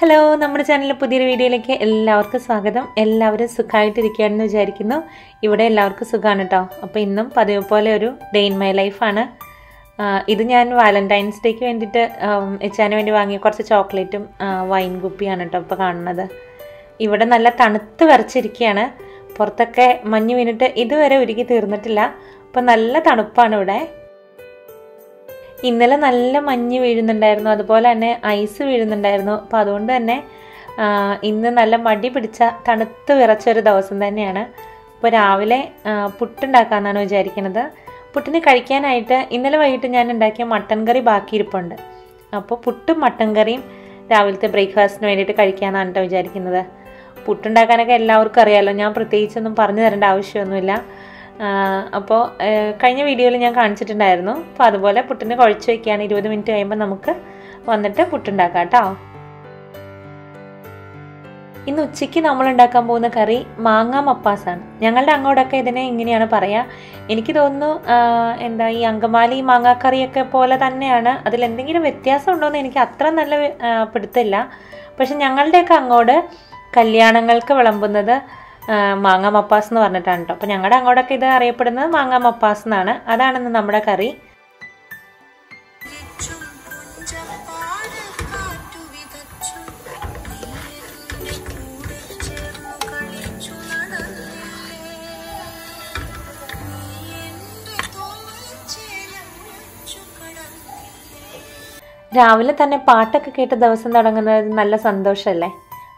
Hello, നമ്മുടെ ചാനലിലെ പുതിയൊരു വീഡിയോയിലേക്ക് എല്ലാവർക്കും സ്വാഗതം. എല്ലാവരും സുഖമായിട്ടിരിക്കുകയാണെന്ന് വിചാരിക്കുന്നു. ഇവിടെ എല്ലാവർക്കും സുഖമാണ് കേട്ടോ. അപ്പോൾ ഇന്നും പതിവ് പോലെ ഒരു ഡേ ഇൻ മൈ ലൈഫാണ്. ഇത് ഞാൻ വാലന്റൈൻസ് ഡേക്ക് വേണ്ടിയിട്ട് എച്ചാന് വേണ്ടി വാങ്ങിയ കുറച്ച് ചോക്ലേറ്റും വൈൻ കുപ്പിയാണ് കേട്ടോ ഇപ്പോൾ കാണുന്നത്. ഇവിടെ നല്ല തണുത്ത് വിറച്ചിരിക്കുകയാണ്. പുറത്തൊക്കെ മഞ്ഞ് വീണിട്ട് ഇതുവരെ ഉരുകി തീർന്നിട്ടില്ല. അപ്പോൾ നല്ല തണുപ്പാണ് ഇവിടെ. ഇന്നലെ നല്ല മഞ്ഞ് വീഴുന്നുണ്ടായിരുന്നു, അതുപോലെ തന്നെ ഐസ് വീഴുന്നുണ്ടായിരുന്നു. അപ്പോൾ അതുകൊണ്ട് തന്നെ ഇന്ന് നല്ല മടി പിടിച്ച തണുത്ത് വിറച്ചൊരു ദിവസം തന്നെയാണ്. അപ്പോൾ രാവിലെ പുട്ടുണ്ടാക്കാമെന്നാണ് വിചാരിക്കുന്നത്. പുട്ടിന് കഴിക്കാനായിട്ട് ഇന്നലെ വൈകിട്ട് ഞാൻ ഉണ്ടാക്കിയ മട്ടൻ കറി ബാക്കിയിരിപ്പുണ്ട്. അപ്പോൾ പുട്ടും മട്ടൻ കറിയും രാവിലത്തെ ബ്രേക്ക്ഫാസ്റ്റിന് വേണ്ടിയിട്ട് കഴിക്കാമെന്നാണ് കേട്ടോ വിചാരിക്കുന്നത്. പുട്ടുണ്ടാക്കാനൊക്കെ എല്ലാവർക്കും അറിയാമല്ലോ, ഞാൻ പ്രത്യേകിച്ചൊന്നും പറഞ്ഞു തരേണ്ട ആവശ്യമൊന്നുമില്ല. അപ്പോൾ കഴിഞ്ഞ വീഡിയോയിൽ ഞാൻ കാണിച്ചിട്ടുണ്ടായിരുന്നു. അപ്പോൾ അതുപോലെ പുട്ടിന് കുഴച്ച് വയ്ക്കുകയാണ്. 20 മിനിറ്റ് കഴിയുമ്പോൾ നമുക്ക് വന്നിട്ട് പുട്ടുണ്ടാക്കാം കേട്ടോ. ഇന്ന് ഉച്ചയ്ക്ക് നമ്മൾ ഉണ്ടാക്കാൻ പോകുന്ന കറി മാങ്ങ മപ്പാസാണ്. ഞങ്ങളുടെ അങ്ങോട്ടൊക്കെ ഇതിനെ ഇങ്ങനെയാണ് പറയുക. എനിക്ക് തോന്നുന്നു ഈ അങ്കമാലി മാങ്ങാക്കറിയൊക്കെ പോലെ തന്നെയാണ്. അതിലെന്തെങ്കിലും വ്യത്യാസം ഉണ്ടോ എന്ന് എനിക്ക് അത്ര നല്ല പിടുത്തില്ല. പക്ഷെ ഞങ്ങളുടെയൊക്കെ അങ്ങോട്ട് കല്യാണങ്ങൾക്ക് വിളമ്പുന്നത് മാങ്ങ മപ്പാസ് എന്ന് പറഞ്ഞിട്ടാണ് കേട്ടോ. അപ്പോൾ ഞങ്ങളുടെ അങ്ങോട്ടൊക്കെ ഇത് അറിയപ്പെടുന്നത് മാങ്ങ മപ്പാസ് എന്നാണ്. അതാണെന്ന് നമ്മുടെ കറി. രാവിലെ തന്നെ പാട്ടൊക്കെ കേട്ട് ദിവസം തുടങ്ങുന്നത് നല്ല സന്തോഷമല്ലേ.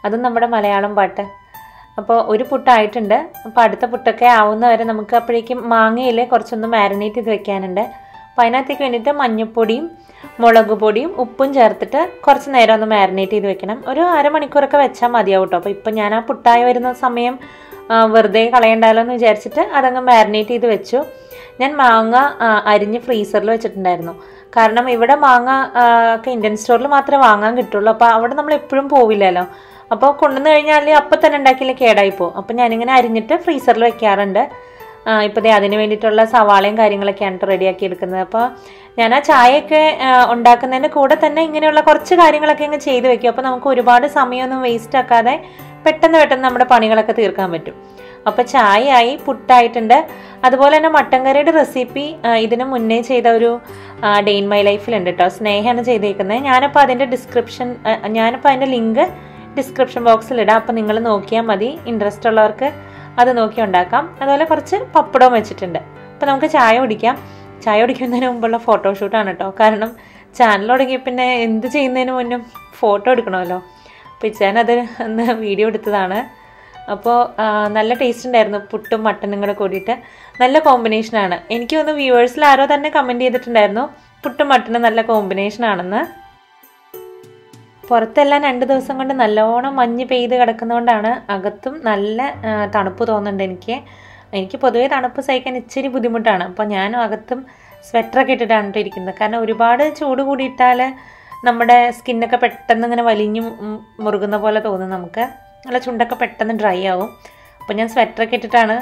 അതും നമ്മുടെ മലയാളം പാട്ട്. അപ്പോൾ ഒരു പുട്ടായിട്ടുണ്ട്. അപ്പോൾ അടുത്ത പുട്ടൊക്കെ ആവുന്നവരെ നമുക്ക് അപ്പോഴേക്കും മാങ്ങയിൽ കുറച്ചൊന്ന് മാരിനേറ്റ് ചെയ്ത് വെക്കാനുണ്ട്. അപ്പോൾ അതിനകത്തേക്ക് വേണ്ടിയിട്ട് മഞ്ഞൾപ്പൊടിയും മുളക് പൊടിയും ഉപ്പും ചേർത്തിട്ട് കുറച്ച് നേരം ഒന്ന് മാരിനേറ്റ് ചെയ്ത് വെക്കണം. ഒരു അരമണിക്കൂറൊക്കെ വെച്ചാൽ മതിയാവും കേട്ടോ. അപ്പോൾ ഇപ്പം ഞാൻ ആ പുട്ടായി വരുന്ന സമയം വെറുതെ കളയണ്ടല്ലോ എന്ന് വിചാരിച്ചിട്ട് അതങ്ങ് മാരിനേറ്റ് ചെയ്ത് വെച്ചു. ഞാൻ മാങ്ങ അരിഞ്ഞ് ഫ്രീസറിൽ വെച്ചിട്ടുണ്ടായിരുന്നു. കാരണം ഇവിടെ മാങ്ങ ഒക്കെ ഇന്ത്യൻ സ്റ്റോറിൽ മാത്രമേ വാങ്ങാൻ കിട്ടുള്ളൂ. അപ്പോൾ അവിടെ നമ്മൾ എപ്പോഴും പോവില്ലല്ലോ. അപ്പോൾ കൊണ്ടുവന്ന് കഴിഞ്ഞാൽ അപ്പം തന്നെ ഉണ്ടാക്കിയില്ല, കേടായിപ്പോവും. അപ്പം ഞാനിങ്ങനെ അരിഞ്ഞിട്ട് ഫ്രീസറിൽ വെക്കാറുണ്ട്. ഇപ്പോൾ അതിന് വേണ്ടിയിട്ടുള്ള സവാളയും കാര്യങ്ങളൊക്കെയാണ് റെഡിയാക്കി എടുക്കുന്നത്. അപ്പോൾ ഞാൻ ആ ചായയൊക്കെ ഉണ്ടാക്കുന്നതിൻ്റെ കൂടെ തന്നെ ഇങ്ങനെയുള്ള കുറച്ച് കാര്യങ്ങളൊക്കെ അങ്ങ് ചെയ്ത് വെക്കും. അപ്പോൾ നമുക്ക് ഒരുപാട് സമയമൊന്നും വേസ്റ്റ് ആക്കാതെ പെട്ടെന്ന് നമ്മുടെ പണികളൊക്കെ തീർക്കാൻ പറ്റും. അപ്പോൾ ചായയായി, പുട്ടായിട്ടുണ്ട്. അതുപോലെ തന്നെ മട്ടൻ കറിയുടെ റെസിപ്പി ഇതിന് മുന്നേ ചെയ്ത ഒരു ഡേ ഇൻ മൈ ലൈഫിലുണ്ട് കേട്ടോ. സ്നേഹമാണ് ചെയ്തേക്കുന്നത്. ഞാനിപ്പോൾ അതിൻ്റെ ലിങ്ക് ഡിസ്ക്രിപ്ഷൻ ബോക്സിലിടാം. അപ്പോൾ നിങ്ങൾ നോക്കിയാൽ മതി. ഇൻട്രസ്റ്റ് ഉള്ളവർക്ക് അത് നോക്കി ഉണ്ടാക്കാം. അതുപോലെ കുറച്ച് പപ്പടവും വെച്ചിട്ടുണ്ട്. അപ്പോൾ നമുക്ക് ചായ കുടിക്കാം. ചായ കുടിക്കുന്നതിന് മുമ്പുള്ള ഫോട്ടോഷൂട്ടാണ് കേട്ടോ. കാരണം ചാനൽ തുടങ്ങി പിന്നെ എന്ത് ചെയ്യുന്നതിന് മുന്നും ഫോട്ടോ എടുക്കണമല്ലോ. അപ്പോൾ ഞാനത് ഒന്ന് വീഡിയോ എടുത്തതാണ്. അപ്പോൾ നല്ല ടേസ്റ്റ് ഉണ്ടായിരുന്നു. പുട്ടും മട്ടനും കൂടെ കൂടിയിട്ട് നല്ല കോമ്പിനേഷനാണ്. എനിക്ക് തോന്നുന്നു വ്യൂവേഴ്സിൽ ആരോ തന്നെ കമൻറ്റ് ചെയ്തിട്ടുണ്ടായിരുന്നു പുട്ടും മട്ടനും നല്ല കോമ്പിനേഷനാണെന്ന്. പുറത്തെല്ലാം 2 ദിവസം കൊണ്ട് നല്ലോണം മഞ്ഞ് പെയ്ത് കിടക്കുന്നതുകൊണ്ടാണ് അകത്തും നല്ല തണുപ്പ് തോന്നുന്നുണ്ട്. എനിക്ക് പൊതുവേ തണുപ്പ് സഹിക്കാൻ ഇച്ചിരി ബുദ്ധിമുട്ടാണ്. അപ്പോൾ ഞാനും അകത്തും സ്വെറ്ററൊക്കെ ഇട്ടിട്ടാണ് ഇരിക്കുന്നത്. കാരണം ഒരുപാട് ചൂട് കൂടിയിട്ടാൽ നമ്മുടെ സ്കിന്നൊക്കെ പെട്ടെന്ന് ഇങ്ങനെ വലിഞ്ഞു മുറുകുന്ന പോലെ തോന്നും. നമുക്ക് നല്ല ചുണ്ടൊക്കെ പെട്ടെന്ന് ഡ്രൈ ആവും. അപ്പോൾ ഞാൻ സ്വെറ്ററൊക്കെ ഇട്ടിട്ടാണ്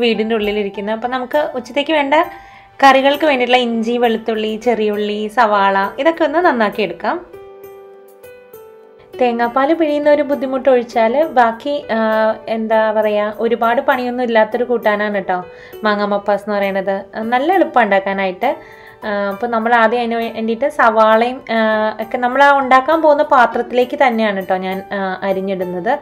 വീടിൻ്റെ ഉള്ളിലിരിക്കുന്നത്. അപ്പോൾ നമുക്ക് ഉച്ചത്തേക്ക് വേണ്ട കറികൾക്ക് വേണ്ടിയിട്ടുള്ള ഇഞ്ചി, വെളുത്തുള്ളി, ചെറിയുള്ളി, സവാള ഇതൊക്കെ ഒന്ന് നന്നാക്കി എടുക്കാം. തേങ്ങാപ്പാൽ പിഴിയുന്ന ഒരു ബുദ്ധിമുട്ട് ഒഴിച്ചാൽ ബാക്കി ഒരുപാട് പണിയൊന്നും ഇല്ലാത്തൊരു കൂട്ടാനാണ് കേട്ടോ മാങ്ങ മപ്പാസ് എന്ന് പറയുന്നത്. നല്ല എളുപ്പം ഉണ്ടാക്കാനായിട്ട്. അപ്പോൾ നമ്മൾ ആദ്യം അതിന് വേണ്ടിയിട്ട് സവാളയും ഒക്കെ നമ്മൾ ഉണ്ടാക്കാൻ പോകുന്ന പാത്രത്തിലേക്ക് തന്നെയാണ് കേട്ടോ ഞാൻ അരിഞ്ഞിടുന്നത്.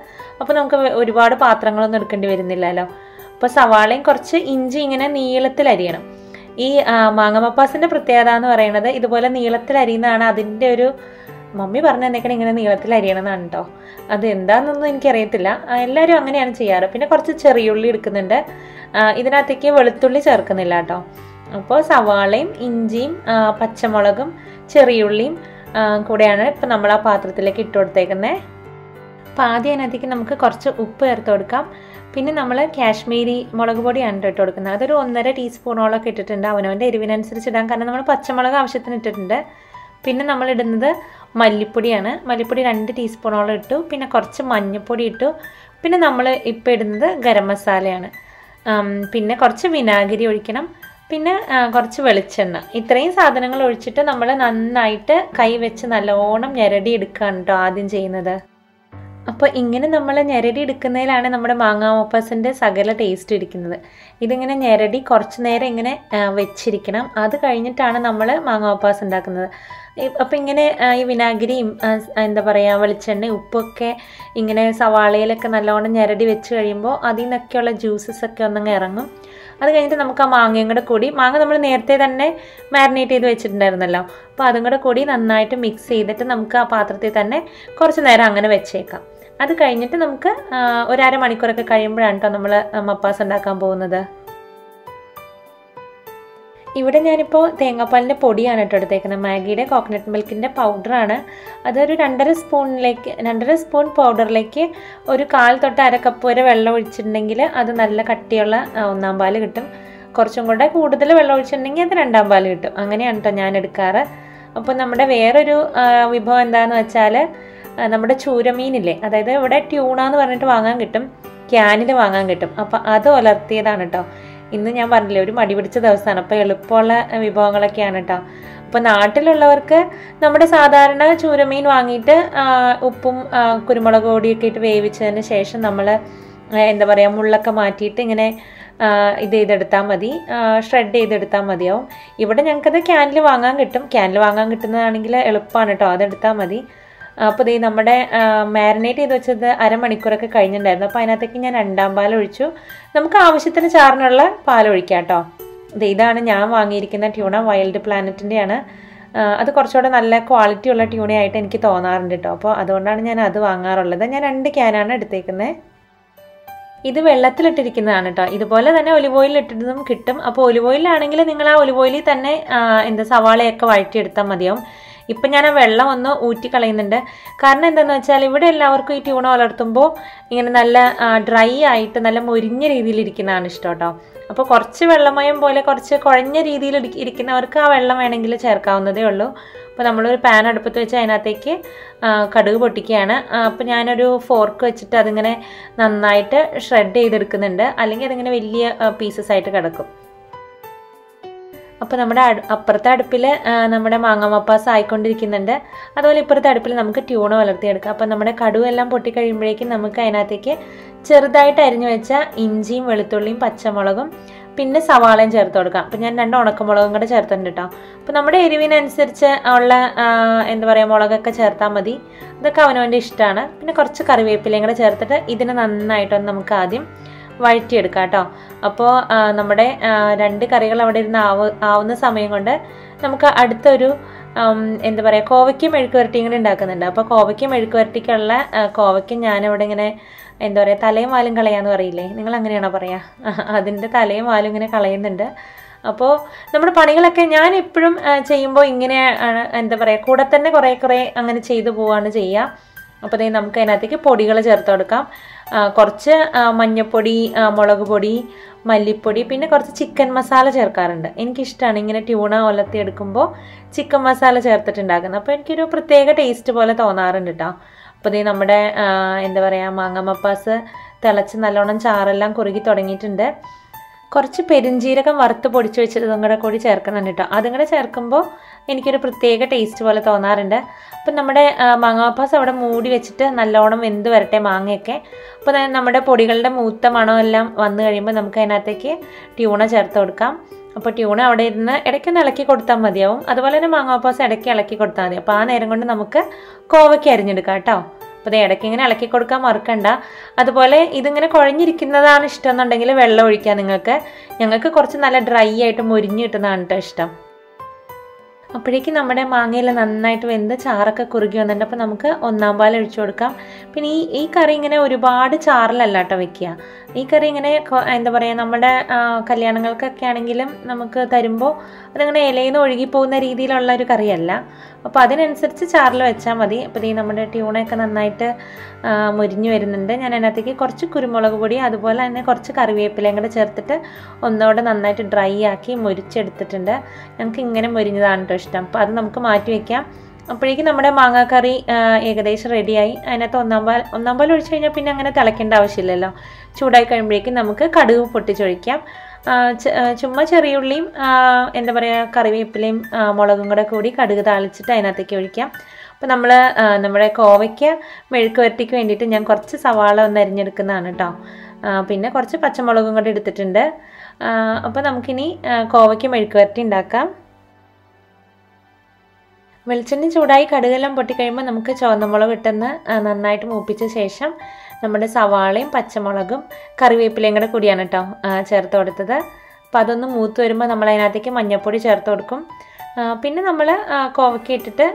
അപ്പോൾ നമുക്ക് ഒരുപാട് പാത്രങ്ങളൊന്നും എടുക്കേണ്ടി വരുന്നില്ലല്ലോ. അപ്പോൾ സവാളയും കുറച്ച് ഇഞ്ചി ഇങ്ങനെ നീളത്തിൽ അരിയണം. ഈ മാങ്ങ മപ്പാസിൻ്റെ പ്രത്യേകത എന്ന് പറയുന്നത് ഇതുപോലെ നീളത്തിൽ അരിയുന്നതാണ്. അതിൻ്റെ ഒരു മമ്മി പറഞ്ഞു തന്നേക്കണം ഇങ്ങനെ നീളത്തിൽ അരിയണമെന്നാണ് കേട്ടോ. അത് എന്താണെന്നൊന്നും എനിക്കറിയത്തില്ല. എല്ലാവരും അങ്ങനെയാണ് ചെയ്യാറ്. പിന്നെ കുറച്ച് ചെറിയുള്ളി എടുക്കുന്നുണ്ട്. ഇതിനകത്തേക്ക് വെളുത്തുള്ളി ചേർക്കുന്നില്ല കേട്ടോ. അപ്പോൾ സവാളയും ഇഞ്ചിയും പച്ചമുളകും ചെറിയുള്ളിയും കൂടെയാണ് ഇപ്പം നമ്മൾ ആ പാത്രത്തിലേക്ക് ഇട്ട് കൊടുത്തേക്കുന്നത്. അപ്പോൾ ആദ്യം അതിനകത്തേക്ക് നമുക്ക് കുറച്ച് ഉപ്പ് ചേർത്ത് കൊടുക്കാം. പിന്നെ നമ്മൾ കാശ്മീരി മുളക് പൊടിയാണ് ഇട്ട് കൊടുക്കുന്നത്. അതൊരു 1.5 ടീസ്പൂണോളൊക്കെ ഇട്ടിട്ടുണ്ട്. അവനവൻ്റെ എരിവിനനുസരിച്ച് ഇടാൻ. കാരണം നമ്മൾ പച്ചമുളക് ആവശ്യത്തിന് ഇട്ടിട്ടുണ്ട്. പിന്നെ നമ്മൾ ഇടുന്നത് മല്ലിപ്പൊടിയാണ്. മല്ലിപ്പൊടി 2 ടീസ്പൂണോളം ഇട്ടു. പിന്നെ കുറച്ച് മഞ്ഞൾപ്പൊടി ഇട്ടു. പിന്നെ നമ്മൾ ഇപ്പോൾ ഇടുന്നത് ഗരം മസാലയാണ്. പിന്നെ കുറച്ച് വിനാഗിരി ഒഴിക്കണം. പിന്നെ കുറച്ച് വെളിച്ചെണ്ണ. ഇത്രയും സാധനങ്ങൾ ഒഴിച്ചിട്ട് നമ്മൾ നന്നായിട്ട് കൈ വെച്ച് നല്ലോണം ഞെരടി എടുക്കുകയാണ് കേട്ടോ ആദ്യം ചെയ്യുന്നത്. അപ്പോൾ ഇങ്ങനെ നമ്മൾ ഞെരടി എടുക്കുന്നതിലാണ് നമ്മുടെ മാങ്ങാ മപ്പാസിൻ്റെ സകല ടേസ്റ്റ് ഇരിക്കുന്നത്. ഇതിങ്ങനെ ഞെരടി കുറച്ച് നേരം ഇങ്ങനെ വെച്ചിരിക്കണം. അത് കഴിഞ്ഞിട്ടാണ് നമ്മൾ മാങ്ങാ മപ്പാസ് ഉണ്ടാക്കുന്നത്. അപ്പോൾ ഇങ്ങനെ ഈ വിനാഗിരിയും എന്താ പറയുക വെളിച്ചെണ്ണയും ഉപ്പൊക്കെ ഇങ്ങനെ സവാളയിലൊക്കെ നല്ലോണം ഞെരടി വെച്ച് കഴിയുമ്പോൾ അതിൽ നിന്നൊക്കെയുള്ള ജ്യൂസസൊക്കെ ഒന്നങ്ങ് ഇറങ്ങും. അത് കഴിഞ്ഞിട്ട് നമുക്ക് ആ മാങ്ങയും കൂടെ കൂടി, മാങ്ങ നമ്മൾ നേരത്തെ തന്നെ മാരിനേറ്റ് ചെയ്ത് വെച്ചിട്ടുണ്ടായിരുന്നല്ലോ, അപ്പോൾ അതും കൂടെ കൂടി നന്നായിട്ട് മിക്സ് ചെയ്തിട്ട് നമുക്ക് ആ പാത്രത്തിൽ തന്നെ കുറച്ച് നേരം അങ്ങനെ വെച്ചേക്കാം. അത് കഴിഞ്ഞിട്ട് നമുക്ക് ഒരു അരമണിക്കൂറൊക്കെ കഴിയുമ്പോഴാണ് കേട്ടോ നമ്മൾ മപ്പാസ് ഉണ്ടാക്കാൻ പോകുന്നത്. ഇവിടെ ഞാനിപ്പോൾ തേങ്ങാപ്പാലിൻ്റെ പൊടിയാണ് കേട്ടോ എടുത്തേക്കുന്നത്. മാഗിയുടെ കോക്കനട്ട് മിൽക്കിൻ്റെ പൗഡറാണ്. അതൊരു 2.5 സ്പൂൺ പൗഡറിലേക്ക് ഒരു 1/4 തൊട്ട് 1/2 കപ്പ് വരെ വെള്ളം ഒഴിച്ചിട്ടുണ്ടെങ്കിൽ അത് നല്ല കട്ടിയുള്ള 1-ാം പാല് കിട്ടും. കുറച്ചും കൂടെ കൂടുതൽ വെള്ളം ഒഴിച്ചിട്ടുണ്ടെങ്കിൽ അത് 2-ാം പാല് കിട്ടും. അങ്ങനെയാണ് കേട്ടോ ഞാൻ എടുക്കാറ്. അപ്പോൾ നമ്മുടെ വേറൊരു വിഭവം എന്താണെന്ന് വെച്ചാൽ നമ്മുടെ ചൂരമീനില്ലേ, അതായത് ഇവിടെ ട്യൂണ എന്ന് പറഞ്ഞിട്ട് വാങ്ങാൻ കിട്ടും, ക്യാനിൽ വാങ്ങാൻ കിട്ടും. അപ്പോൾ അത് ഉലർത്തിയതാണ് കേട്ടോ. ഇന്ന് ഞാൻ പറഞ്ഞില്ലേ ഒരു മടി പിടിച്ച ദിവസമാണ്, അപ്പോൾ എളുപ്പമുള്ള വിഭവങ്ങളൊക്കെയാണ് കേട്ടോ. അപ്പോൾ നാട്ടിലുള്ളവർക്ക് നമ്മുടെ സാധാരണ ചൂരമീൻ വാങ്ങിയിട്ട് ഉപ്പും കുരുമുളക് പൊടിയൊക്കെ ഇട്ട് വേവിച്ചതിന് ശേഷം നമ്മൾ എന്താ പറയുക മുള്ളൊക്കെ മാറ്റിയിട്ട് ഇങ്ങനെ ഇത് ചെയ്തെടുത്താൽ മതി, ഷ്രെഡ് ചെയ്തെടുത്താൽ മതിയാവും. ഇവിടെ ഞങ്ങൾക്കത് ക്യാനിൽ വാങ്ങാൻ കിട്ടും. ക്യാനിൽ വാങ്ങാൻ കിട്ടുന്നതാണെങ്കിൽ എളുപ്പമാണ് കേട്ടോ, അതെടുത്താൽ മതി. അപ്പോൾ ഇത് നമ്മുടെ മാരിനേറ്റ് ചെയ്ത് വെച്ചത് അരമണിക്കൂറൊക്കെ കഴിഞ്ഞിട്ടുണ്ടായിരുന്നു. അപ്പോൾ അതിനകത്തേക്ക് ഞാൻ 2-ാം പാൽ ഒഴിച്ചു. നമുക്ക് ആവശ്യത്തിന് ചാറിനുള്ള പാൽ ഒഴിക്കാം കേട്ടോ. ഇതാണ് ഞാൻ വാങ്ങിയിരിക്കുന്ന ട്യൂണ, വൈൽഡ് പ്ലാനറ്റിൻ്റെയാണ്. അത് കുറച്ചുകൂടെ നല്ല ക്വാളിറ്റി ഉള്ള ട്യൂണയായിട്ട് എനിക്ക് തോന്നാറുണ്ട് കേട്ടോ. അപ്പോൾ അതുകൊണ്ടാണ് ഞാൻ അത് വാങ്ങാറുള്ളത്. ഞാൻ 2 ക്യാനാണ് എടുത്തേക്കുന്നത്. ഇത് വെള്ളത്തിലിട്ടിരിക്കുന്നതാണ് കേട്ടോ. ഇതുപോലെ തന്നെ ഒലിവ് ഓയിൽ ഇട്ടിട്ടതും കിട്ടും. അപ്പോൾ ഒലിവ് ഓയിലാണെങ്കിൽ നിങ്ങൾ ആ ഒലിവ് ഓയിലിൽ തന്നെ സവാളയൊക്കെ വഴറ്റിയെടുത്താൽ മതിയാവും. ഇപ്പം ഞാൻ ആ വെള്ളം ഒന്ന് ഊറ്റിക്കളയുന്നുണ്ട്. കാരണം എന്താണെന്ന് വെച്ചാൽ ഇവിടെ എല്ലാവർക്കും ഈ ട്യൂണ വളർത്തുമ്പോൾ ഇങ്ങനെ നല്ല ഡ്രൈ ആയിട്ട് നല്ല മൊരിഞ്ഞ രീതിയിലിരിക്കുന്നതാണ് ഇഷ്ടം കേട്ടോ. അപ്പോൾ കുറച്ച് വെള്ളമയം പോലെ കുറച്ച് കുഴഞ്ഞ രീതിയിൽ ഇരിക്കുന്നവർക്ക് ആ വെള്ളം വേണമെങ്കിൽ ചേർക്കാവുന്നതേ ഉള്ളൂ. അപ്പോൾ നമ്മളൊരു പാൻ അടുപ്പത്ത് വെച്ച് അതിനകത്തേക്ക് കടുക് പൊട്ടിക്കുകയാണ്. അപ്പോൾ ഞാനൊരു ഫോർക്ക് വെച്ചിട്ട് അതിങ്ങനെ നന്നായിട്ട് ഷ്രെഡ് ചെയ്തെടുക്കുന്നുണ്ട്, അല്ലെങ്കിൽ അതിങ്ങനെ വലിയ പീസസ് ആയിട്ട് കിടക്കും. അപ്പോൾ നമ്മുടെ അപ്പുറത്തെ അടുപ്പിൽ നമ്മുടെ മാങ്ങ മപ്പാസ് ആയിക്കൊണ്ടിരിക്കുന്നുണ്ട്. അതുപോലെ ഇപ്പുറത്തെ അടുപ്പിൽ നമുക്ക് ട്യൂണ വളർത്തിയെടുക്കാം. അപ്പോൾ നമ്മുടെ കടുവെല്ലാം പൊട്ടിക്കഴിയുമ്പോഴേക്കും നമുക്ക് അതിനകത്തേക്ക് ചെറുതായിട്ട് അരിഞ്ഞു വെച്ച ഇഞ്ചിയും വെളുത്തുള്ളിയും പച്ചമുളകും പിന്നെ സവാളയും ചേർത്ത് കൊടുക്കാം. അപ്പോൾ ഞാൻ 2 ഉണക്കമുളകും കൂടെ ചേർത്തിട്ടുണ്ട് കേട്ടോ. അപ്പോൾ നമ്മുടെ എരിവിനനുസരിച്ച് ഉള്ള എന്താ പറയുക മുളകൊക്കെ ചേർത്താൽ മതി. ഇതൊക്കെ അവനവൻ്റെ ഇഷ്ടമാണ്. പിന്നെ കുറച്ച് കറിവേപ്പിലയും കൂടെ ചേർത്തിട്ട് ഇതിനെ നന്നായിട്ടൊന്ന് നമുക്ക് ആദ്യം വഴറ്റിയെടുക്കാം കേട്ടോ. അപ്പോൾ നമ്മുടെ 2 കറികൾ അവിടെ ഇരുന്ന് ആവുന്ന സമയം കൊണ്ട് നമുക്ക് അടുത്തൊരു എന്താ പറയുക കോവയ്ക്കും മെഴുക്ക് വരട്ടിയും കൂടി ഉണ്ടാക്കുന്നുണ്ട്. അപ്പോൾ കോവയ്ക്കും മെഴുക്ക് വരട്ടിക്കുള്ള കോവയ്ക്കും ഞാനിവിടെ ഇങ്ങനെ എന്താ പറയുക തലയും വാലും കളയാന്ന് പറയില്ലേ, നിങ്ങൾ അങ്ങനെയാണോ പറയുക, അതിൻ്റെ തലയും വാലും ഇങ്ങനെ കളയുന്നുണ്ട്. അപ്പോൾ നമ്മുടെ പണികളൊക്കെ ഞാൻ എപ്പോഴും ചെയ്യുമ്പോൾ ഇങ്ങനെ എന്താ പറയുക കൂടെ തന്നെ കുറേ അങ്ങനെ ചെയ്തു പോവുകയാണ് ചെയ്യുക. അപ്പോൾ നമുക്ക് അതിനകത്തേക്ക് പൊടികൾ ചേർത്ത് കൊടുക്കാം. കുറച്ച് മഞ്ഞൾപ്പൊടി, മുളക് പൊടി, മല്ലിപ്പൊടി, പിന്നെ കുറച്ച് ചിക്കൻ മസാല ചേർക്കാറുണ്ട്. എനിക്കിഷ്ടമാണ് ഇങ്ങനെ ട്യൂണ ഉലർത്തിയെടുക്കുമ്പോൾ ചിക്കൻ മസാല ചേർത്തിട്ടുണ്ടാക്കുന്നത്. അപ്പോൾ എനിക്കൊരു പ്രത്യേക ടേസ്റ്റ് പോലെ തോന്നാറുണ്ട് കേട്ടോ. അപ്പോൾ നമ്മുടെ എന്താ പറയുക മാങ്ങ മപ്പാസ് തിളച്ച് നല്ലോണം ചാറെല്ലാം കുറുകി തുടങ്ങിയിട്ടുണ്ട്. കുറച്ച് പെരിഞ്ജീരകം വറുത്ത് പൊടിച്ച് വെച്ചതും കൂടി ചേർക്കണം കേട്ടോ. അതും കൂടെ ചേർക്കുമ്പോൾ എനിക്കൊരു പ്രത്യേക ടേസ്റ്റ് പോലെ തോന്നാറുണ്ട്. അപ്പം നമ്മുടെ മാങ്ങ മപ്പാസ് അവിടെ മൂടി വെച്ചിട്ട് നല്ലോണം വെന്ത് വരട്ടെ മാങ്ങയൊക്കെ. അപ്പോൾ നമ്മുടെ പൊടികളുടെ മൂത്ത മണമെല്ലാം വന്നു കഴിയുമ്പോൾ നമുക്ക് അതിനകത്തേക്ക് ട്യൂണ ചേർത്ത് കൊടുക്കാം. അപ്പോൾ ട്യൂണ അവിടെ ഇരുന്ന് ഇടയ്ക്കൊന്ന് ഇളക്കി കൊടുത്താൽ മതിയാവും. അതുപോലെ തന്നെ മാങ്ങ മപ്പാസ് ഇടയ്ക്ക് ഇളക്കി കൊടുത്താൽ മതി. അപ്പോൾ ആ നേരം കൊണ്ട് നമുക്ക് കോവയ്ക്ക് അരിഞ്ഞെടുക്കാം കേട്ടോ. അപ്പോൾ ഇടയ്ക്ക് ഇങ്ങനെ ഇളക്കി കൊടുക്കാൻ മറക്കണ്ട. അതുപോലെ ഇതിങ്ങനെ കുഴഞ്ഞിരിക്കുന്നതാണ് ഇഷ്ടം എന്നുണ്ടെങ്കിൽ വെള്ളം ഒഴിക്കാം നിങ്ങൾക്ക്. ഞങ്ങൾക്ക് കുറച്ച് നല്ല ഡ്രൈ ആയിട്ട് മൊരിഞ്ഞ് കിട്ടുന്നതാണ് കേട്ടോ ഇഷ്ടം. അപ്പോഴേക്കും നമ്മുടെ മാങ്ങയിൽ നന്നായിട്ട് വെന്ത് ചാറൊക്കെ കുറുകി വന്നിട്ടുണ്ട്. അപ്പോൾ നമുക്ക് 1-ാം പാൽ ഒഴിച്ചു കൊടുക്കാം. പിന്നെ ഈ കറി ഇങ്ങനെ ഒരുപാട് ചാറിലല്ല കേട്ടോ വെക്കുക. ഈ കറി ഇങ്ങനെ എന്താ പറയുക നമ്മുടെ കല്യാണങ്ങൾക്കൊക്കെ ആണെങ്കിലും നമുക്ക് തരുമ്പോൾ അതിങ്ങനെ ഇലയിൽ നിന്ന് ഒഴുകിപ്പോകുന്ന രീതിയിലുള്ള ഒരു കറിയല്ല. അപ്പോൾ അതിനനുസരിച്ച് ചാറിൽ വെച്ചാൽ മതി. അപ്പോൾ നമ്മുടെ ട്യൂണയൊക്കെ നന്നായിട്ട് മൊരിഞ്ഞ് വരുന്നുണ്ട്. ഞാൻ അതിനകത്തേക്ക് കുറച്ച് കുരുമുളക് പൊടി അതുപോലെ തന്നെ കുറച്ച് കറിവേപ്പിലയും കൂടെ ചേർത്തിട്ട് ഒന്നുകൂടെ നന്നായിട്ട് ഡ്രൈ ആക്കി മൊരിച്ചെടുത്തിട്ടുണ്ട്. ഞങ്ങൾക്ക് ഇങ്ങനെ മൊരിഞ്ഞതാണ് കേട്ടോ ഇഷ്ടം. അപ്പോൾ അത് നമുക്ക് മാറ്റി വയ്ക്കാം. അപ്പോഴേക്കും നമ്മുടെ മാങ്ങാക്കറി ഏകദേശം റെഡിയായി. അതിനകത്ത് 1-ാം പാൽ ഒഴിച്ച് കഴിഞ്ഞാൽ പിന്നെ അങ്ങനെ തിളയ്ക്കേണ്ട ആവശ്യമില്ലല്ലോ. ചൂടായി കഴിയുമ്പോഴേക്കും നമുക്ക് കടുക് പൊട്ടിച്ചൊഴിക്കാം. ചുമ്മാ ചെറിയുള്ളിയും എന്താ പറയുക കറിവേപ്പിലയും മുളകും കൂടി കടുക് താളിച്ചിട്ട് അതിനകത്തേക്ക് ഒഴിക്കാം. അപ്പോൾ നമ്മുടെ കോവയ്ക്ക മെഴുക്ക് വരട്ടിക്ക് വേണ്ടിയിട്ട് ഞാൻ കുറച്ച് സവാള ഒന്ന് അരിഞ്ഞെടുക്കുന്നതാണ് കേട്ടോ. പിന്നെ കുറച്ച് പച്ചമുളകും കൂടി എടുത്തിട്ടുണ്ട്. അപ്പോൾ നമുക്കിനി കോവയ്ക്ക മെഴുക്ക് വരട്ടി ഉണ്ടാക്കാം. വെളിച്ചെണ്ണ ചൂടായി കടുകെല്ലാം പൊട്ടിക്കഴിയുമ്പോൾ നമുക്ക് ചുവന്ന മുളക് ഇട്ടെന്ന് നന്നായിട്ട് മൂപ്പിച്ച ശേഷം നമ്മുടെ സവാളയും പച്ചമുളകും കറിവേപ്പിലയും കൂടെ കൂടിയാണ് കേട്ടോ ചേർത്ത് കൊടുത്തത്. അപ്പോൾ അതൊന്ന് മൂത്ത് വരുമ്പോൾ നമ്മൾ അതിനകത്തേക്ക് മഞ്ഞൾപ്പൊടി ചേർത്ത് കൊടുക്കും. പിന്നെ നമ്മൾ കോവയ്ക്ക ഇട്ടിട്ട്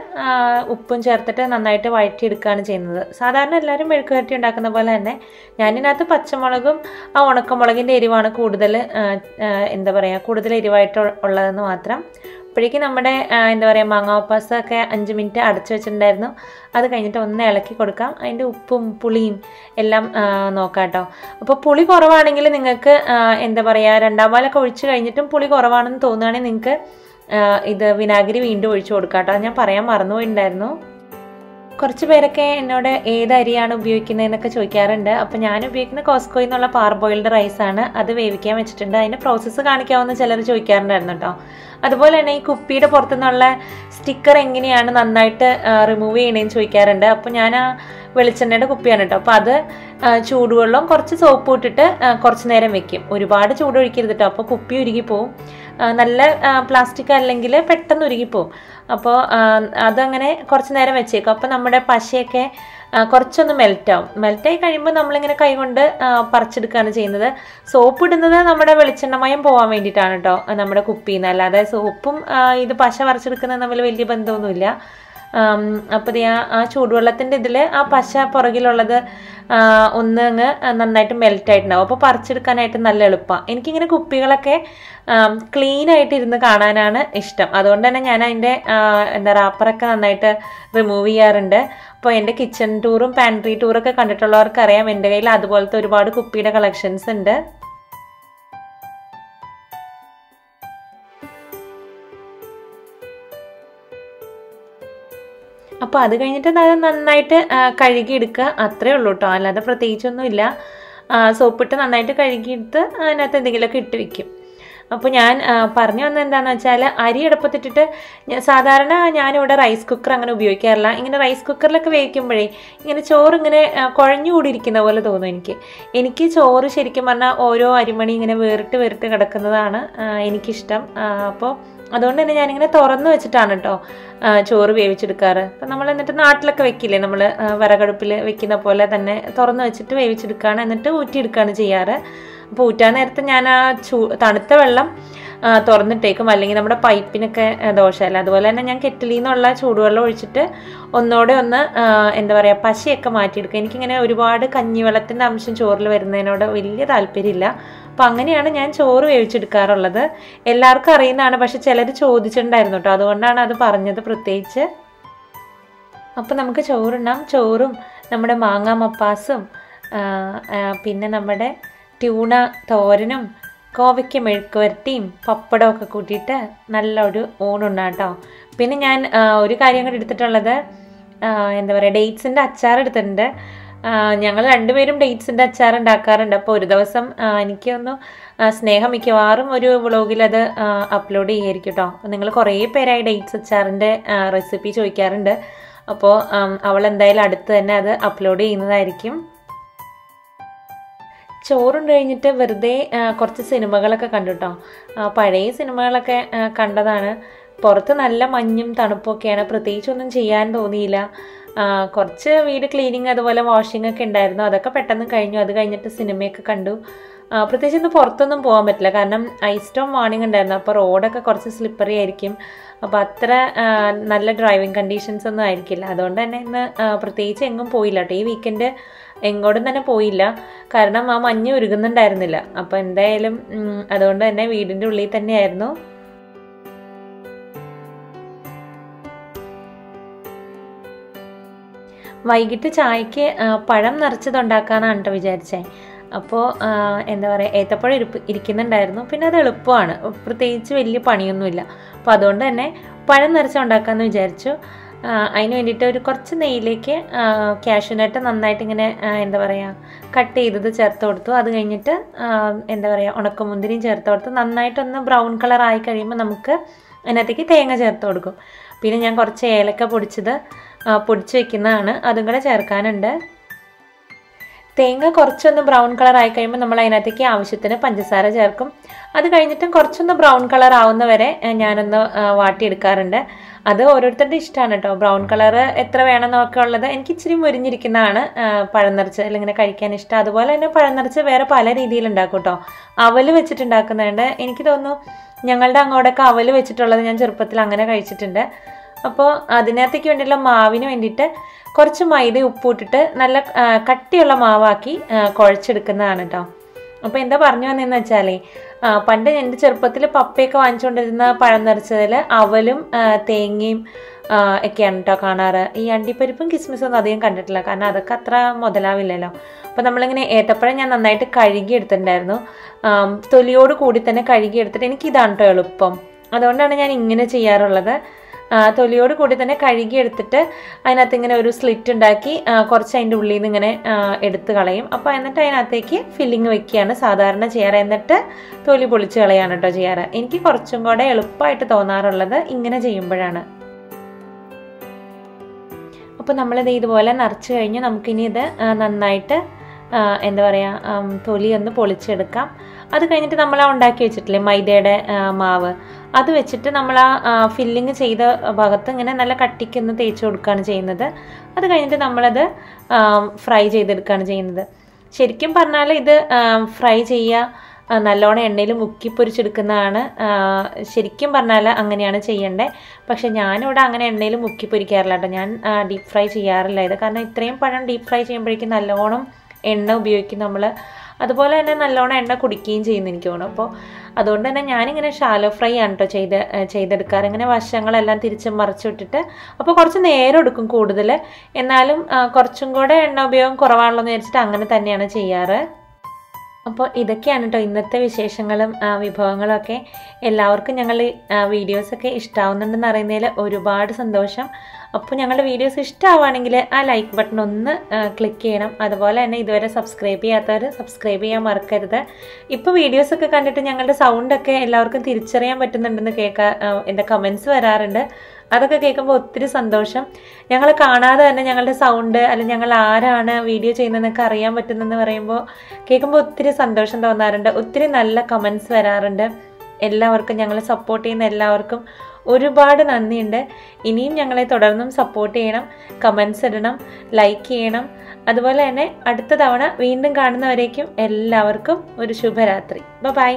ഉപ്പും ചേർത്തിട്ട് നന്നായിട്ട് വഴറ്റിയെടുക്കുകയാണ് ചെയ്യുന്നത്. സാധാരണ എല്ലാവരും മെഴുക്ക് വരട്ടി ഉണ്ടാക്കുന്ന പോലെ തന്നെ ഞാനിതിനകത്ത് പച്ചമുളകും ഉണക്കമുളകിൻ്റെ എരിവാണ് കൂടുതൽ കൂടുതൽ എരിവായിട്ട് ഉള്ളതെന്ന് മാത്രം. അപ്പോഴേക്കും നമ്മുടെ മാങ്ങ മപ്പാസ് ഒക്കെ 5 മിനിറ്റ് അടച്ചു വെച്ചിട്ടുണ്ടായിരുന്നു. അത് കഴിഞ്ഞിട്ട് ഒന്ന് ഇളക്കി കൊടുക്കാം. അതിൻ്റെ ഉപ്പും പുളിയും എല്ലാം നോക്കാം കേട്ടോ. അപ്പോൾ പുളി കുറവാണെങ്കിൽ നിങ്ങൾക്ക് രണ്ടാം പാലൊക്കെ ഒഴിച്ച് കഴിഞ്ഞിട്ടും പുളി കുറവാണെന്ന് തോന്നുകയാണെങ്കിൽ നിങ്ങൾക്ക് ഇത് വിനാഗിരി വീണ്ടും ഒഴിച്ചു കൊടുക്കാം കേട്ടോ. ഞാൻ പറയാൻ മറന്നുപോയിട്ടുണ്ടായിരുന്നു. കുറച്ച് പേരൊക്കെ എന്നോട് ഏത് അരിയാണ് ഉപയോഗിക്കുന്നതെന്നൊക്കെ ചോദിക്കാറുണ്ട്. അപ്പോൾ ഞാൻ ഉപയോഗിക്കുന്ന കോസ്കോയിൽ നിന്നുള്ള പാർബോയിൽഡ് റൈസാണ്. അത് വേവിക്കാൻ വെച്ചിട്ടുണ്ട്. അതിൻ്റെ പ്രോസസ്സ് കാണിക്കാമെന്ന് ചിലർ ചോദിക്കാറുണ്ടായിരുന്നു കേട്ടോ. അതുപോലെ തന്നെ ഈ കുപ്പിയുടെ പുറത്തുനിന്നുള്ള സ്റ്റിക്കർ എങ്ങനെയാണ് നന്നായിട്ട് റിമൂവ് ചെയ്യണേന്ന് ചോദിക്കാറുണ്ട്. അപ്പോൾ ഞാൻ ആ വെളിച്ചെണ്ണയുടെ കുപ്പിയാണ് കേട്ടോ. അപ്പോൾ അത് ചൂടുവെള്ളം കുറച്ച് സോപ്പ് ഇട്ടിട്ട് കുറച്ച് നേരം വെക്കും. ഒരുപാട് ചൂട് ഒഴിക്കരുത് കേട്ടോ, അപ്പോൾ കുപ്പി ഉരുകിപ്പോവും. നല്ല പ്ലാസ്റ്റിക് അല്ലെങ്കിൽ പെട്ടെന്ന് ഉരുകിപ്പോവും. അപ്പോൾ അതങ്ങനെ കുറച്ച് നേരം വെച്ചേക്കും. അപ്പോൾ നമ്മുടെ പശയൊക്കെ കുറച്ചൊന്ന് മെൽറ്റായി കഴിയുമ്പോൾ നമ്മളിങ്ങനെ കൈകൊണ്ട് പറിച്ചെടുക്കുകയാണ് ചെയ്യുന്നത്. സോപ്പ് ഇടുന്നത് നമ്മുടെ വെളിച്ചെണ്ണമയം പോകാൻ വേണ്ടിയിട്ടാണ് കേട്ടോ നമ്മുടെ കുപ്പിയിൽ നിന്ന്. അല്ലാതെ സോപ്പും ഇത് പശ പറിച്ചെടുക്കുന്നത് തമ്മിൽ വലിയ ബന്ധമൊന്നുമില്ല. അപ്പോൾ ആ ചൂടുവെള്ളത്തിൻ്റെ ഇതിൽ ആ പശ പുറകിലുള്ളത് ഒന്ന് അങ്ങ് നന്നായിട്ട് മെൽറ്റായിട്ടുണ്ടാവും. അപ്പോൾ പറിച്ചെടുക്കാനായിട്ട് നല്ല എളുപ്പമാണ്. എനിക്കിങ്ങനെ കുപ്പികളൊക്കെ ക്ലീനായിട്ട് ഇരുന്ന് കാണാനാണ് ഇഷ്ടം. അതുകൊണ്ട് തന്നെ ഞാൻ അതിൻ്റെ റാപ്പറൊക്കെ നന്നായിട്ട് റിമൂവ് ചെയ്യാറുണ്ട്. അപ്പോൾ എൻ്റെ കിച്ചൺ ടൂറും പാൻട്രി ടൂറൊക്കെ കണ്ടിട്ടുള്ളവർക്കറിയാം എൻ്റെ കയ്യിൽ അതുപോലത്തെ ഒരുപാട് കുപ്പിയുടെ കളക്ഷൻസ് ഉണ്ട്. അപ്പോൾ അത് കഴിഞ്ഞിട്ട് അത് നന്നായിട്ട് കഴുകിയെടുക്കുക, അത്രേ ഉള്ളൂ കേട്ടോ. അല്ലാതെ പ്രത്യേകിച്ചൊന്നുമില്ല. സോപ്പിട്ട് നന്നായിട്ട് കഴുകിയെടുത്ത് അതിനകത്ത് എന്തെങ്കിലുമൊക്കെ ഇട്ട് വയ്ക്കും. അപ്പോൾ ഞാൻ പറഞ്ഞു വന്നത് എന്താണെന്ന് വെച്ചാൽ അരി അടുപ്പത്തിട്ടിട്ട് സാധാരണ ഞാനിവിടെ റൈസ് കുക്കർ അങ്ങനെ ഉപയോഗിക്കാറില്ല. ഇങ്ങനെ റൈസ് കുക്കറിലൊക്കെ വേവിക്കുമ്പോഴേ ഇങ്ങനെ ചോറ് ഇങ്ങനെ കുഴഞ്ഞുകൂടിയിരിക്കുന്ന പോലെ തോന്നും എനിക്ക് ചോറ് ശരിക്കും പറഞ്ഞാൽ ഓരോ അരിമണി ഇങ്ങനെ വേറിട്ട് കിടക്കുന്നതാണ് എനിക്കിഷ്ടം. അപ്പോൾ അതുകൊണ്ട് തന്നെ ഞാനിങ്ങനെ തുറന്ന് വെച്ചിട്ടാണ് കേട്ടോ ചോറ് വേവിച്ചെടുക്കാറ്. അപ്പം നമ്മൾ എന്നിട്ട് നാട്ടിലൊക്കെ വെക്കില്ലേ, നമ്മൾ വിറകടുപ്പിൽ വെക്കുന്ന പോലെ തന്നെ തുറന്ന് വെച്ചിട്ട് വേവിച്ചെടുക്കുകയാണ്, എന്നിട്ട് ഊറ്റിയെടുക്കുകയാണ് ചെയ്യാറ്. അപ്പോൾ ഊറ്റാൻ നേരത്തെ ഞാൻ ആ തണുത്ത വെള്ളം തുറന്നിട്ടേക്കും, അല്ലെങ്കിൽ നമ്മുടെ പൈപ്പിനൊക്കെ ദോഷമല്ല. അതുപോലെ തന്നെ ഞാൻ കെറ്റിലിൽ നിന്നുള്ള ചൂടുവെള്ളം ഒഴിച്ചിട്ട് ഒന്നോടെ ഒന്ന് പശയൊക്കെ മാറ്റിയെടുക്കുക. എനിക്കിങ്ങനെ ഒരുപാട് കഞ്ഞിവെള്ളത്തിൻ്റെ അംശം ചോറിൽ വരുന്നതിനോട് വലിയ താല്പര്യമില്ല. അപ്പോൾ അങ്ങനെയാണ് ഞാൻ ചോറ് വേവിച്ചെടുക്കാറുള്ളത്. എല്ലാവർക്കും അറിയുന്നതാണ്, പക്ഷെ ചിലർ ചോദിച്ചിട്ടുണ്ടായിരുന്നു കേട്ടോ, അതുകൊണ്ടാണ് അത് പറഞ്ഞത് പ്രത്യേകിച്ച്. അപ്പോൾ നമുക്ക് ചോറുണ്ണാം. ചോറും നമ്മുടെ മാങ്ങ മപ്പാസും പിന്നെ നമ്മുടെ ട്യൂണ തോരനും കോവയ്ക്ക മെഴുക്ക് വരട്ടിയും പപ്പടമൊക്കെ കൂട്ടിയിട്ട് നല്ലൊരു ഊണുണ്ണാം കേട്ടോ. പിന്നെ ഞാൻ ഒരു കാര്യം കൂടി എടുത്തിട്ടുള്ളത് ഡേറ്റ്സിൻ്റെ അച്ചാർ എടുത്തിട്ടുണ്ട്. ഞങ്ങൾ രണ്ടുപേരും ഡേറ്റ്സിൻ്റെ അച്ചാർ ഉണ്ടാക്കാറുണ്ട്. അപ്പോൾ ഒരു ദിവസം എനിക്കൊന്ന് സ്നേഹം മിക്കവാറും ഒരു വ്ളോഗിൽ അത് അപ്ലോഡ് ചെയ്യായിരിക്കും കേട്ടോ. നിങ്ങൾ കുറേ പേരായി ഡേറ്റ്സ് അച്ചാറിൻ്റെ റെസിപ്പി ചോദിക്കാറുണ്ട്. അപ്പോൾ അവൾ എന്തായാലും അടുത്ത് തന്നെ അത് അപ്ലോഡ് ചെയ്യുന്നതായിരിക്കും. ചോറുണ്ട് കഴിഞ്ഞിട്ട് വെറുതെ കുറച്ച് സിനിമകളൊക്കെ കണ്ടു കേട്ടോ. പഴയ സിനിമകളൊക്കെ കണ്ടതാണ്. പുറത്ത് നല്ല മഞ്ഞും തണുപ്പൊക്കെയാണ്, പ്രത്യേകിച്ചൊന്നും ചെയ്യാൻ തോന്നിയില്ല. കുറച്ച് വീട് ക്ലീനിങ് അതുപോലെ വാഷിംഗ് ഒക്കെ ഉണ്ടായിരുന്നു, അതൊക്കെ പെട്ടെന്ന് കഴിഞ്ഞു. അത് കഴിഞ്ഞിട്ട് സിനിമയൊക്കെ കണ്ടു. പ്രത്യേകിച്ച് ഇന്ന് പുറത്തൊന്നും പോകാൻ പറ്റില്ല, കാരണം ഐസ് സ്റ്റോം വാർണിംഗ് ഉണ്ടായിരുന്നു. അപ്പോൾ റോഡൊക്കെ കുറച്ച് സ്ലിപ്പറി ആയിരിക്കും. അപ്പോൾ അത്ര നല്ല ഡ്രൈവിംഗ് കണ്ടീഷൻസ് ഒന്നും ആയിരിക്കില്ല. അതുകൊണ്ട് തന്നെ ഇന്ന് പ്രത്യേകിച്ച് എങ്ങും പോയില്ല കേട്ടോ. ഈ വീക്കെൻഡ് എങ്ങോട്ടും തന്നെ പോയില്ല, കാരണം ആ മഞ്ഞ് ഉരുകുന്നുണ്ടായിരുന്നില്ല. അപ്പോൾ എന്തായാലും അതുകൊണ്ട് തന്നെ വീടിൻ്റെ ഉള്ളിൽ തന്നെയായിരുന്നു. വൈകിട്ട് ചായക്ക് പഴം നിറച്ചതുണ്ടാക്കാനാണ് കേട്ടോ വിചാരിച്ചേ. അപ്പോൾ ഏത്തപ്പഴം ഇരിക്കുന്നുണ്ടായിരുന്നു. പിന്നെ അത് എളുപ്പമാണ്, പ്രത്യേകിച്ച് വലിയ പണിയൊന്നുമില്ല. അപ്പോൾ അതുകൊണ്ട് തന്നെ പഴം നിറച്ചുണ്ടാക്കാമെന്ന് വിചാരിച്ചു. അതിന് വേണ്ടിയിട്ട് ഒരു കുറച്ച് നെയ്യിലേക്ക് കാഷ്യൂനട്ട് നന്നായിട്ട് ഇങ്ങനെ കട്ട് ചെയ്തത് ചേർത്ത് കൊടുത്തു. അത് കഴിഞ്ഞിട്ട് ഉണക്കമുന്തിരിയും ചേർത്ത് കൊടുത്ത് നന്നായിട്ടൊന്ന് ബ്രൗൺ കളർ ആയി കഴിയുമ്പോൾ നമുക്ക് അതിനകത്തേക്ക് തേങ്ങ ചേർത്ത് കൊടുക്കും. പിന്നെ ഞാൻ കുറച്ച് ഏലക്ക പൊടിച്ചത് പൊടിച്ച് വെക്കുന്നതാണ്, അതും കൂടെ ചേർക്കാനുണ്ട്. തേങ്ങ കുറച്ചൊന്ന് ബ്രൗൺ കളർ ആയി കഴിയുമ്പോൾ നമ്മൾ അതിനകത്തേക്ക് ആവശ്യത്തിന് പഞ്ചസാര ചേർക്കും. അത് കഴിഞ്ഞിട്ടും കുറച്ചൊന്ന് ബ്രൗൺ കളർ ആവുന്നവരെ ഞാനൊന്ന് വാട്ടിയെടുക്കാറുണ്ട്. അത് ഓരോരുത്തരുടെ ഇഷ്ടമാണ് കേട്ടോ. ബ്രൗൺ കളർ എത്ര വേണമെന്നൊക്കെ ഉള്ളത്. എനിക്ക് ഇച്ചിരി മുരിഞ്ഞിരിക്കുന്നതാണ് പഴം നിറച്ച് അല്ലെങ്കിൽ കഴിക്കാൻ ഇഷ്ടം. അതുപോലെ തന്നെ പഴം നിറച്ച് വേറെ പല രീതിയിൽ ഉണ്ടാക്കും കേട്ടോ. അവല് വെച്ചിട്ടുണ്ടാക്കുന്നുണ്ട്. എനിക്ക് തോന്നുന്നു ഞങ്ങളുടെ അങ്ങോട്ടൊക്കെ അവല് വെച്ചിട്ടുള്ളത് ഞാൻ ചെറുപ്പത്തിൽ അങ്ങനെ കഴിച്ചിട്ടുണ്ട്. അപ്പോൾ അതിനകത്തേക്ക് വേണ്ടിയുള്ള മാവിന് വേണ്ടിയിട്ട് കുറച്ച് മൈദ ഉപ്പിട്ടിട്ട് നല്ല കട്ടിയുള്ള മാവാക്കി കുഴച്ചെടുക്കുന്നതാണ് കേട്ടോ. അപ്പോൾ എന്താ പറഞ്ഞു വന്നതെന്ന് വെച്ചാലേ, പണ്ട് എൻ്റെ ചെറുപ്പത്തിൽ പപ്പയൊക്കെ വാങ്ങിച്ചുകൊണ്ടിരുന്ന പഴം നിറച്ചതിൽ അവലും തേങ്ങയും ഒക്കെയാണ് കേട്ടോ കാണാറ്. ഈ അണ്ടിപ്പരിപ്പും കിസ്മിസും അധികം കണ്ടിട്ടില്ല, കാരണം അതൊക്കെ അത്ര മുതലാവില്ലല്ലോ. അപ്പോൾ നമ്മളിങ്ങനെ ഏത്തപ്പഴം ഞാൻ നന്നായിട്ട് കഴുകി എടുത്തിട്ടുണ്ടായിരുന്നു. തൊലിയോട് കൂടി തന്നെ കഴുകി എടുത്തിട്ട് എനിക്കിതാണ് കേട്ടോ എളുപ്പം. അതുകൊണ്ടാണ് ഞാൻ ഇങ്ങനെ ചെയ്യാറുള്ളത്. തൊലിയോട് കൂടി തന്നെ കഴുകി എടുത്തിട്ട് അതിനകത്ത് ഇങ്ങനെ ഒരു സ്ലിറ്റ് ഉണ്ടാക്കി കുറച്ച് അതിൻ്റെ ഉള്ളിൽ നിന്ന് ഇങ്ങനെ എടുത്ത് കളയും. അപ്പോൾ എന്നിട്ട് അതിനകത്തേക്ക് ഫില്ലിങ് വെക്കുകയാണ് സാധാരണ ചെയ്യാറ്. എന്നിട്ട് തൊലി പൊളിച്ച് കളയാണ് കേട്ടോ ചെയ്യാറ്. എനിക്ക് കുറച്ചും കൂടെ എളുപ്പമായിട്ട് തോന്നാറുള്ളത് ഇങ്ങനെ ചെയ്യുമ്പോഴാണ്. അപ്പോൾ നമ്മളിത് ഇതുപോലെ നിറച്ച് കഴിഞ്ഞ് നമുക്കിനി ഇത് നന്നായിട്ട് എന്താ പറയുക, തൊലി ഒന്ന് പൊളിച്ചെടുക്കാം. അത് കഴിഞ്ഞിട്ട് നമ്മൾ ഉണ്ടാക്കി വെച്ചിട്ടില്ലേ മൈദയുടെ മാവ്, അത് വെച്ചിട്ട് നമ്മൾ ഫില്ലിങ് ചെയ്ത ഭാഗത്ത് ഇങ്ങനെ നല്ല കട്ടിക്കൊന്ന് തേച്ച് കൊടുക്കുകയാണ് ചെയ്യുന്നത്. അത് കഴിഞ്ഞിട്ട് നമ്മളത് ഫ്രൈ ചെയ്തെടുക്കുകയാണ് ചെയ്യുന്നത്. ശരിക്കും പറഞ്ഞാൽ ഇത് ഫ്രൈ ചെയ്യുക, നല്ലോണം എണ്ണയിൽ മുക്കി പൊരിച്ചെടുക്കുന്നതാണ് ശരിക്കും പറഞ്ഞാൽ അങ്ങനെയാണ് ചെയ്യേണ്ടത്. പക്ഷെ ഞാനിവിടെ അങ്ങനെ എണ്ണയിൽ മുക്കി പൊരിക്കാറില്ല കേട്ടോ. ഞാൻ ഡീപ്പ് ഫ്രൈ ചെയ്യാറില്ല ഇത്. കാരണം ഇത്രയും പഴം ഡീപ്പ് ഫ്രൈ ചെയ്യുമ്പോഴേക്കും നല്ലോണം എണ്ണ ഉപയോഗിക്കും നമ്മൾ. അതുപോലെ തന്നെ നല്ലോണം എണ്ണ കുടിക്കുകയും ചെയ്യുന്നു എനിക്ക് തോന്നുന്നു. അപ്പോൾ അതുകൊണ്ട് തന്നെ ഞാനിങ്ങനെ ഷാലോ ഫ്രൈ ആണ് കേട്ടോ ചെയ്തെടുക്കാറ്. ഇങ്ങനെ വശങ്ങളെല്ലാം തിരിച്ച് മറിച്ച് വിട്ടിട്ട്. അപ്പോൾ കുറച്ച് നേരം എടുക്കും കൂടുതൽ, എന്നാലും കുറച്ചും കൂടെ എണ്ണ ഉപയോഗം കുറവാണല്ലോ എന്ന് വിചാരിച്ചിട്ട് അങ്ങനെ തന്നെയാണ് ചെയ്യാറ്. അപ്പോൾ ഇതൊക്കെയാണ് കേട്ടോ ഇന്നത്തെ വിശേഷങ്ങളും വിഭവങ്ങളും ഒക്കെ. എല്ലാവർക്കും ഞങ്ങൾ വീഡിയോസൊക്കെ ഇഷ്ടമാവുന്നുണ്ടെന്ന് അറിയുന്നതിൽ ഒരുപാട് സന്തോഷം. അപ്പോൾ ഞങ്ങളുടെ വീഡിയോസ് ഇഷ്ടമാവുകയാണെങ്കിൽ ആ ലൈക്ക് ബട്ടൺ ഒന്ന് ക്ലിക്ക് ചെയ്യണം. അതുപോലെ തന്നെ ഇതുവരെ സബ്സ്ക്രൈബ് ചെയ്യാത്തവർ സബ്സ്ക്രൈബ് ചെയ്യാൻ മറക്കരുത്. ഇപ്പോൾ വീഡിയോസൊക്കെ കണ്ടിട്ട് ഞങ്ങളുടെ സൗണ്ടൊക്കെ എല്ലാവർക്കും തിരിച്ചറിയാൻ പറ്റുന്നുണ്ടെന്ന് എൻ്റെ കമൻസ് വരാറുണ്ട്. അതൊക്കെ കേൾക്കുമ്പോൾ ഒത്തിരി സന്തോഷം. ഞങ്ങൾ കാണാതെ തന്നെ ഞങ്ങളുടെ സൗണ്ട് അല്ലെങ്കിൽ ഞങ്ങൾ ആരാണ് വീഡിയോ ചെയ്യുന്നതെന്നൊക്കെ അറിയാൻ പറ്റുന്നെന്ന് പറയുമ്പോൾ കേൾക്കുമ്പോൾ ഒത്തിരി സന്തോഷം തോന്നാറുണ്ട്. ഒത്തിരി നല്ല കമൻസ് വരാറുണ്ട്. എല്ലാവർക്കും, ഞങ്ങളെ സപ്പോർട്ട് ചെയ്യുന്ന എല്ലാവർക്കും ഒരുപാട് നന്ദിയുണ്ട്. ഇനിയും ഞങ്ങളെ തുടർന്നും സപ്പോർട്ട് ചെയ്യണം, കമൻസ് ഇടണം, ലൈക്ക് ചെയ്യണം. അതുപോലെ തന്നെ അടുത്ത തവണ വീണ്ടും കാണുന്നവരേക്കും എല്ലാവർക്കും ഒരു ശുഭരാത്രി. ബൈ.